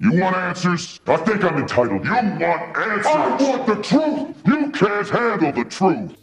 You want answers? I think I'm entitled. You want answers? I want the truth! You can't handle the truth!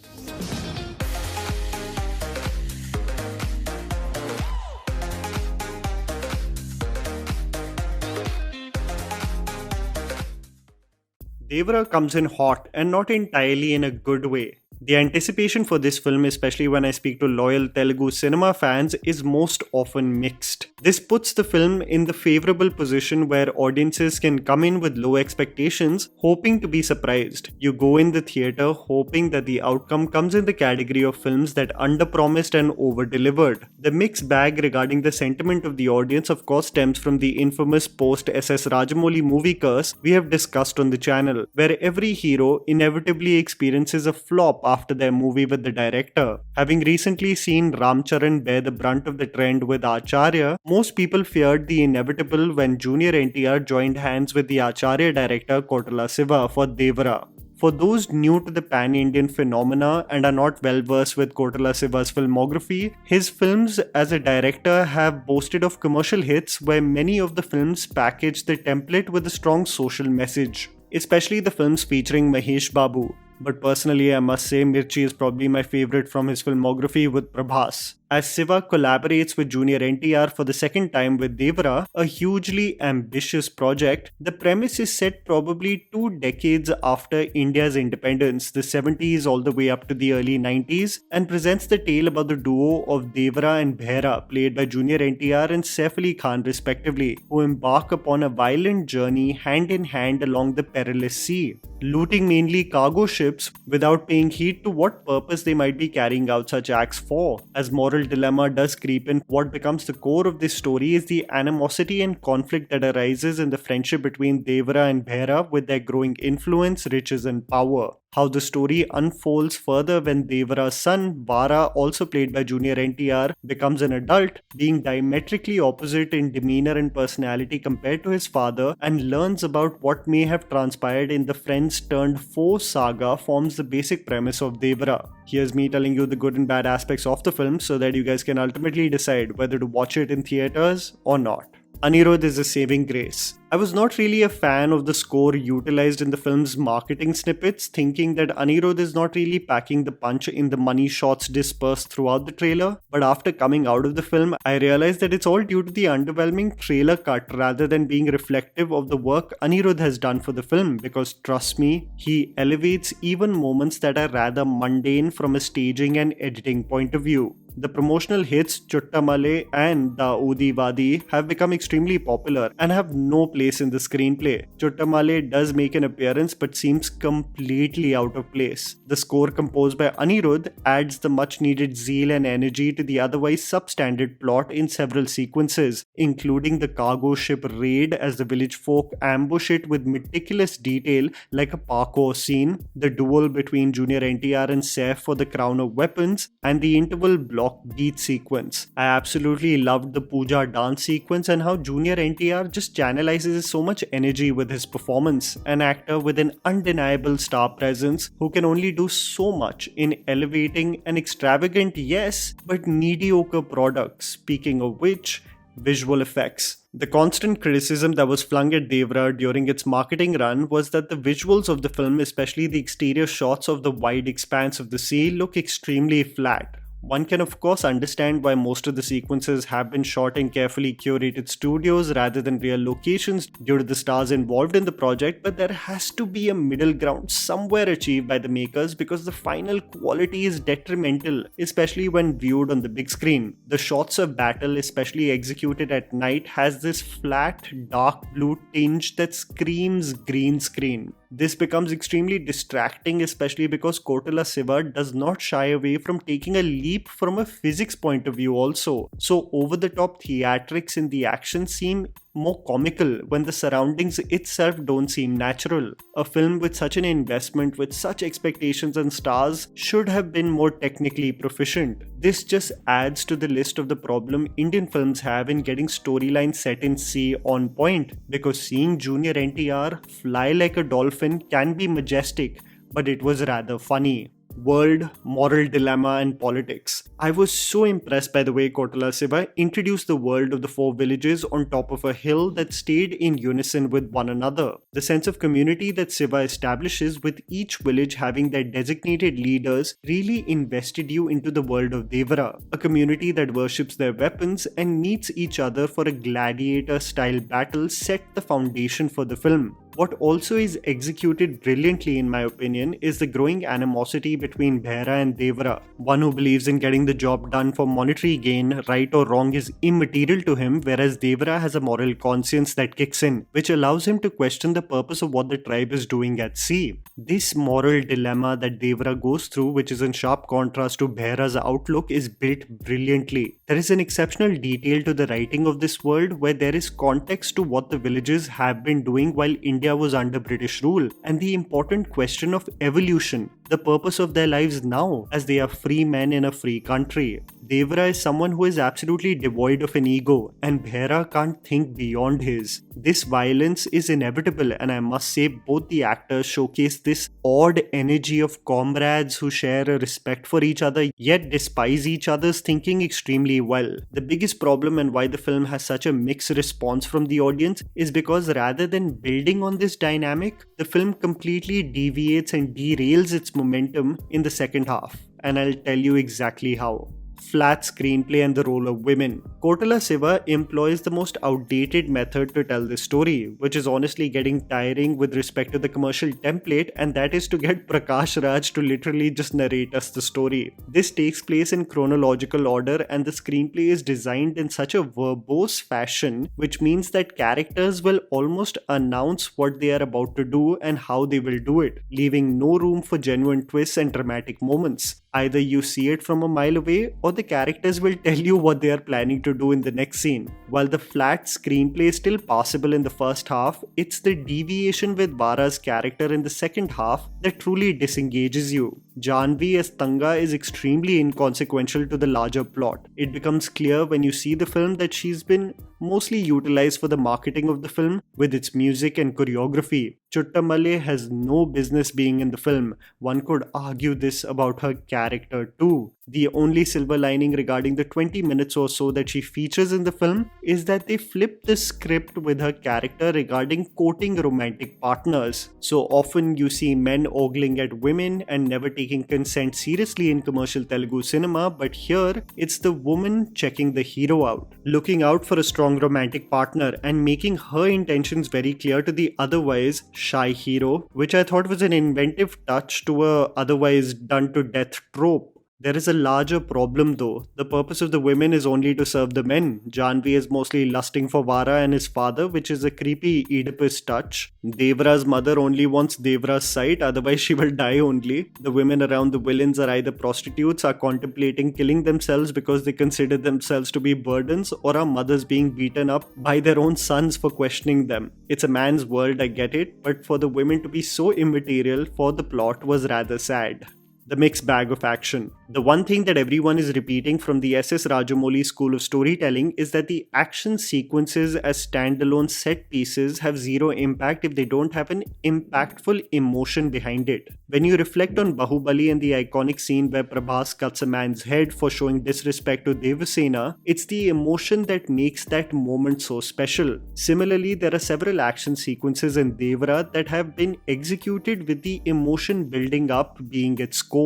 Devara comes in hot and not entirely in a good way. The anticipation for this film, especially when I speak to loyal Telugu cinema fans, is most often mixed. This puts the film in the favorable position where audiences can come in with low expectations, hoping to be surprised. You go in the theatre hoping that the outcome comes in the category of films that underpromised and over-delivered. The mixed bag regarding the sentiment of the audience of course stems from the infamous post-SS Rajamouli movie curse we have discussed on the channel, where every hero inevitably experiences a flop after their movie with the director. Having recently seen Ramcharan bear the brunt of the trend with Acharya, most people feared the inevitable when Junior NTR joined hands with the Acharya director Kortala Siva for Devara. For those new to the pan-Indian phenomena and are not well versed with Kortala Siva's filmography, his films as a director have boasted of commercial hits where many of the films package the template with a strong social message, especially the films featuring Mahesh Babu. But personally, I must say Mirchi is probably my favourite from his filmography with Prabhas. As Siva collaborates with Junior NTR for the second time with Devara, a hugely ambitious project, the premise is set probably 2 decades after India's independence, the 70s all the way up to the early 90s, and presents the tale about the duo of Devara and Bhera, played by Junior NTR and Saif Ali Khan respectively, who embark upon a violent journey hand in hand along the perilous sea, looting mainly cargo ships without paying heed to what purpose they might be carrying out such acts for. As moral dilemma does creep in, what becomes the core of this story is the animosity and conflict that arises in the friendship between Devara and Bhera with their growing influence, riches and power. How the story unfolds further when Devara's son, Vara, also played by Junior NTR, becomes an adult, being diametrically opposite in demeanor and personality compared to his father, and learns about what may have transpired in the friends turned foe saga forms the basic premise of Devara. Here's me telling you the good and bad aspects of the film so that you guys can ultimately decide whether to watch it in theatres or not. Anirudh is a saving grace. I was not really a fan of the score utilized in the film's marketing snippets, thinking that Anirudh is not really packing the punch in the money shots dispersed throughout the trailer, but after coming out of the film, I realized that it's all due to the underwhelming trailer cut rather than being reflective of the work Anirudh has done for the film, because trust me, he elevates even moments that are rather mundane from a staging and editing point of view. The promotional hits Chutta Male and Dawoodi Wadi have become extremely popular and have no place in the screenplay. Chutta Male does make an appearance but seems completely out of place. The score composed by Anirudh adds the much needed zeal and energy to the otherwise substandard plot in several sequences, including the cargo ship raid as the village folk ambush it with meticulous detail like a parkour scene, the duel between Junior NTR and Saif for the crown of weapons, and the interval block beat sequence. I absolutely loved the puja dance sequence and how Junior NTR just channelizes so much energy with his performance, an actor with an undeniable star presence who can only do so much in elevating an extravagant yes but mediocre product. Speaking of which, visual effects. The constant criticism that was flung at Devara during its marketing run was that the visuals of the film, especially the exterior shots of the wide expanse of the sea, look extremely flat. One can of course understand why most of the sequences have been shot in carefully curated studios rather than real locations due to the stars involved in the project, but there has to be a middle ground somewhere achieved by the makers because the final quality is detrimental, especially when viewed on the big screen. The shots of battle, especially executed at night, has this flat, dark blue tinge that screams green screen. This becomes extremely distracting, especially because Kortala Siva does not shy away from taking a leap from a physics point of view also. So over-the-top theatrics in the action seem more comical when the surroundings itself don't seem natural. A film with such an investment, with such expectations and stars, should have been more technically proficient. This just adds to the list of the problem Indian films have in getting storylines set in sea on point, because seeing Junior NTR fly like a dolphin can be majestic, but it was rather funny. world, moral dilemma, and politics. I was so impressed by the way Kortala Siva introduced the world of the four villages on top of a hill that stayed in unison with one another. The sense of community that Siva establishes with each village having their designated leaders really invested you into the world of Devara, a community that worships their weapons and meets each other for a gladiator-style battle set the foundation for the film. What also is executed brilliantly in my opinion is the growing animosity between Bhera and Devara. One who believes in getting the job done for monetary gain, right or wrong, is immaterial to him, whereas Devara has a moral conscience that kicks in, which allows him to question the purpose of what the tribe is doing at sea. This moral dilemma that Devara goes through, which is in sharp contrast to Bhera's outlook, is built brilliantly. There is an exceptional detail to the writing of this world where there is context to what the villages have been doing while India was under British rule, and the important question of evolution, the purpose of their lives now as they are free men in a free country. Devara is someone who is absolutely devoid of an ego, and Bhera can't think beyond his. This violence is inevitable, and I must say both the actors showcase this odd energy of comrades who share a respect for each other yet despise each other's thinking extremely well. The biggest problem and why the film has such a mixed response from the audience is because rather than building on this dynamic, the film completely deviates and derails its momentum in the second half, and I'll tell you exactly how. Flat screenplay and the role of women. Kortala Siva employs the most outdated method to tell this story, which is honestly getting tiring with respect to the commercial template, and that is to get Prakash Raj to literally just narrate us the story. This takes place in chronological order, and the screenplay is designed in such a verbose fashion, which means that characters will almost announce what they are about to do and how they will do it, leaving no room for genuine twists and dramatic moments. Either you see it from a mile away, or the characters will tell you what they are planning to do in the next scene. While the flat screenplay is still passable in the first half, it's the deviation with Vara's character in the second half that truly disengages you. Janhvi as Tanga is extremely inconsequential to the larger plot. It becomes clear when you see the film that she's been mostly utilized for the marketing of the film with its music and choreography. Chuttamale has no business being in the film. One could argue this about her character too. The only silver lining regarding the 20 minutes or so that she features in the film is that they flip the script with her character regarding courting romantic partners. So often you see men ogling at women and never taking consent seriously in commercial Telugu cinema, but here it's the woman checking the hero out, looking out for a strong romantic partner and making her intentions very clear to the otherwise shy hero, which I thought was an inventive touch to a otherwise done to death trope. There is a larger problem though. The purpose of the women is only to serve the men. Janhvi is mostly lusting for Vara and his father, which is a creepy Oedipus touch. Devara's mother only wants Devara's sight, otherwise she will die only. The women around the villains are either prostitutes, are contemplating killing themselves because they consider themselves to be burdens, or are mothers being beaten up by their own sons for questioning them. It's a man's world, I get it, but for the women to be so immaterial for the plot was rather sad. The mixed bag of action. The one thing that everyone is repeating from the S.S. Rajamouli school of storytelling is that the action sequences as standalone set pieces have zero impact if they don't have an impactful emotion behind it. When you reflect on Bahubali and the iconic scene where Prabhas cuts a man's head for showing disrespect to Devasena, it's the emotion that makes that moment so special. Similarly, there are several action sequences in Devara that have been executed with the emotion building up being its core.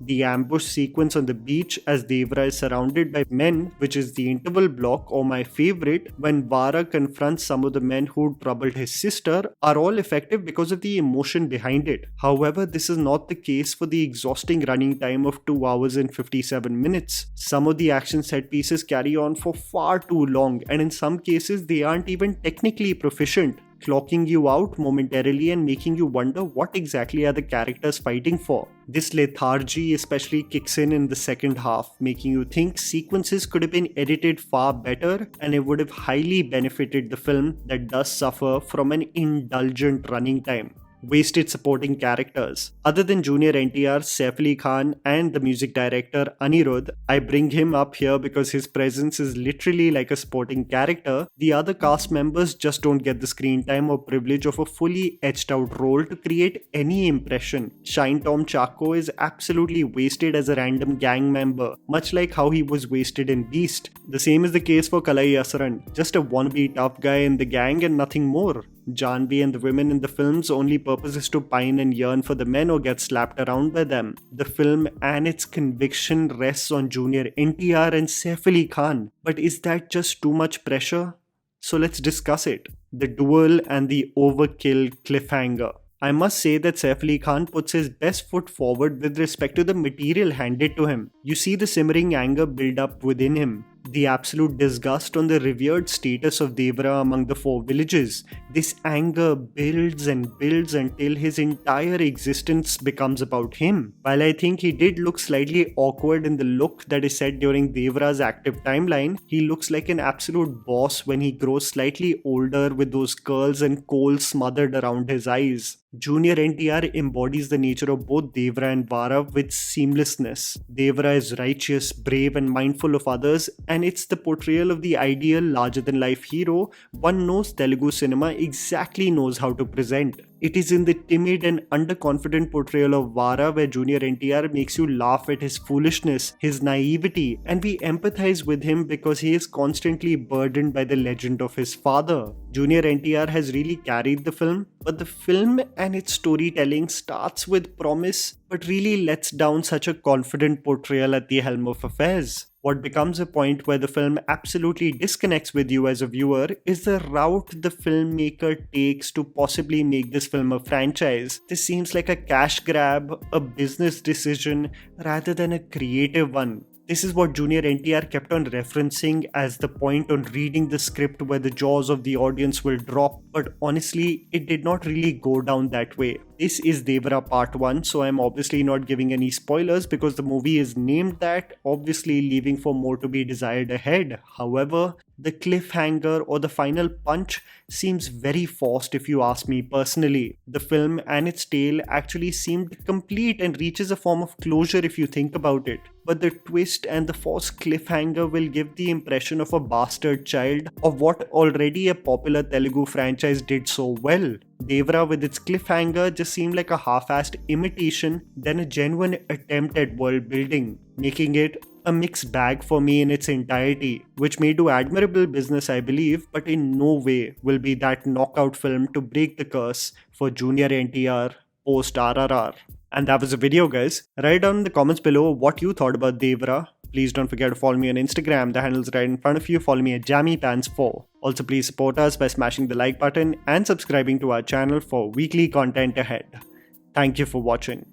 The ambush sequence on the beach as Devara is surrounded by men, which is the interval block, or my favorite, when Vara confronts some of the men who troubled his sister, are all effective because of the emotion behind it. However, this is not the case for the exhausting running time of 2 hours and 57 minutes. Some of the action set pieces carry on for far too long, and in some cases they aren't even technically proficient, clocking you out momentarily and making you wonder what exactly are the characters fighting for. This lethargy especially kicks in the second half, making you think sequences could have been edited far better and it would have highly benefited the film that does suffer from an indulgent running time. wasted supporting characters. Other than Junior NTR, Saif Ali Khan, and the music director Anirudh, I bring him up here because his presence is literally like a supporting character. The other cast members just don't get the screen time or privilege of a fully etched out role to create any impression. Shine Tom Chacko is absolutely wasted as a random gang member, much like how he was wasted in Beast. The same is the case for Kalai Asaran, just a wannabe tough guy in the gang and nothing more. Janhvi and the women in the film's only purpose is to pine and yearn for the men or get slapped around by them. The film and its conviction rests on Junior NTR and Saif Ali Khan. But is that just too much pressure? So let's discuss it. The duel and the overkill cliffhanger. I must say that Saif Ali Khan puts his best foot forward with respect to the material handed to him. You see the simmering anger build up within him. The absolute disgust on the revered status of Devara among the four villages. This anger builds and builds until his entire existence becomes about him. While I think he did look slightly awkward in the look that is set during Devara's active timeline, he looks like an absolute boss when he grows slightly older with those curls and coal smothered around his eyes. Junior NTR embodies the nature of both Devara and Vara with seamlessness. Devara is righteous, brave and mindful of others, and it's the portrayal of the ideal larger-than-life hero one knows Telugu cinema exactly knows how to present. It is in the timid and underconfident portrayal of Vara where Junior NTR makes you laugh at his foolishness, his naivety, and we empathize with him because he is constantly burdened by the legend of his father. Junior NTR has really carried the film, but the film and its storytelling starts with promise but really lets down such a confident portrayal at the helm of affairs. What becomes a point where the film absolutely disconnects with you as a viewer is the route the filmmaker takes to possibly make this film a franchise. This seems like a cash grab, a business decision, rather than a creative one. This is what Junior NTR kept on referencing as the point on reading the script where the jaws of the audience will drop, but honestly, it did not really go down that way. This is Devara Part 1, so I'm obviously not giving any spoilers because the movie is named that, obviously leaving for more to be desired ahead. However, the cliffhanger or the final punch seems very forced if you ask me personally. The film and its tale actually seemed complete and reaches a form of closure if you think about it. But the twist and the forced cliffhanger will give the impression of a bastard child of what already a popular Telugu franchise did so well. Devara with its cliffhanger just seemed like a half-assed imitation than a genuine attempt at world building, making it a mixed bag for me in its entirety, which may do admirable business I believe, but in no way will be that knockout film to break the curse for Junior NTR post RRR. And that was the video guys. Write down in the comments below what you thought about Devara. Please don't forget to follow me on Instagram, the handle's right in front of you. Follow me at JammyPants4. Also please support us by smashing the like button and subscribing to our channel for weekly content ahead. Thank you for watching.